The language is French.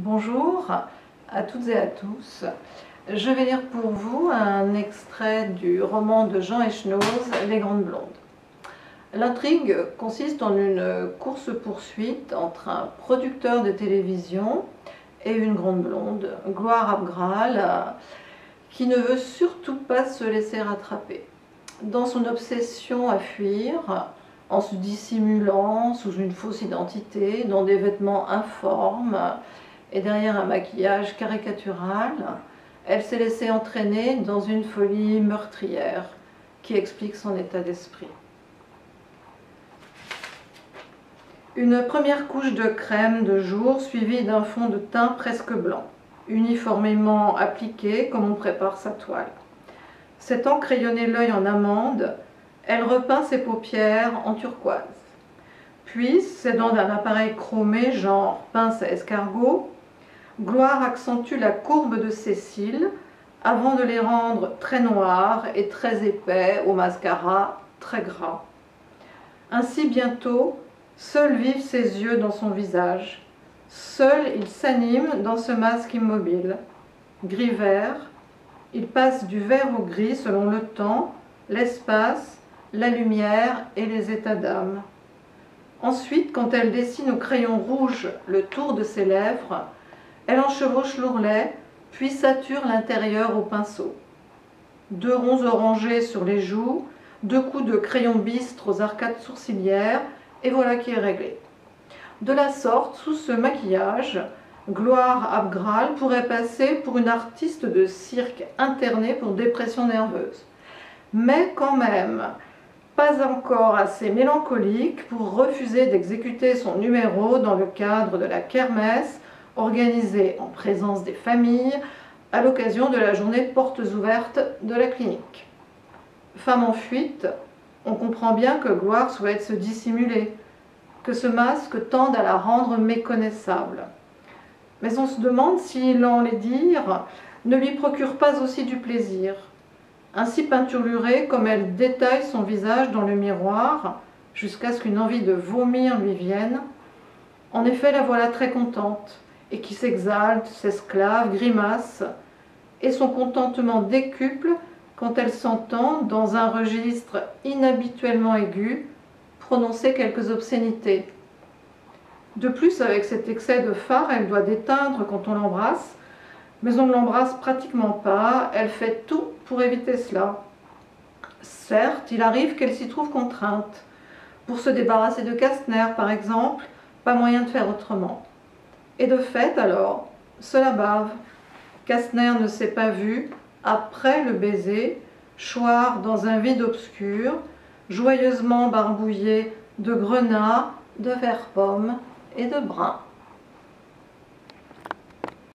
Bonjour à toutes et à tous. Je vais lire pour vous un extrait du roman de Jean Echenoz, Les Grandes Blondes. L'intrigue consiste en une course-poursuite entre un producteur de télévision et une grande blonde, Gloire Abgral, qui ne veut surtout pas se laisser rattraper. Dans son obsession à fuir, en se dissimulant sous une fausse identité, dans des vêtements informes et derrière un maquillage caricatural, elle s'est laissée entraîner dans une folie meurtrière qui explique son état d'esprit. Une première couche de crème de jour suivie d'un fond de teint presque blanc, uniformément appliqué comme on prépare sa toile. S'étant crayonné l'œil en amande, elle repeint ses paupières en turquoise. Puis, s'aidant d'un appareil chromé genre pince à escargot, Gloire accentue la courbe de ses cils avant de les rendre très noirs et très épais au mascara très gras. Ainsi bientôt, seuls vivent ses yeux dans son visage. Seul il s'anime dans ce masque immobile. Gris-vert, il passe du vert au gris selon le temps, l'espace, la lumière et les états d'âme. Ensuite, quand elle dessine au crayon rouge le tour de ses lèvres, elle en chevauche l'ourlet, puis sature l'intérieur au pinceau. 2 ronds orangés sur les joues, 2 coups de crayon bistre aux arcades sourcilières, et voilà qui est réglé. De la sorte, sous ce maquillage, Gloire Abgral pourrait passer pour une artiste de cirque internée pour dépression nerveuse. Mais quand même, pas encore assez mélancolique pour refuser d'exécuter son numéro dans le cadre de la kermesse organisée en présence des familles à l'occasion de la journée portes ouvertes de la clinique. Femme en fuite, on comprend bien que Gloire souhaite se dissimuler, que ce masque tende à la rendre méconnaissable. Mais on se demande si l'enlaidir ne lui procure pas aussi du plaisir. Ainsi peinturlurée, comme elle détaille son visage dans le miroir, jusqu'à ce qu'une envie de vomir lui vienne, en effet la voilà très contente, et qui s'exalte, s'esclave, grimace, et son contentement décuple quand elle s'entend, dans un registre inhabituellement aigu, prononcer quelques obscénités. De plus, avec cet excès de fard, elle doit déteindre quand on l'embrasse, mais on ne l'embrasse pratiquement pas, elle fait tout pour éviter cela. Certes, il arrive qu'elle s'y trouve contrainte. Pour se débarrasser de Kastner, par exemple, pas moyen de faire autrement. Et de fait, alors, cela bave. Kastner ne s'est pas vu, après le baiser, choir dans un vide obscur, joyeusement barbouillé de grenats, de vert-pomme et de brun.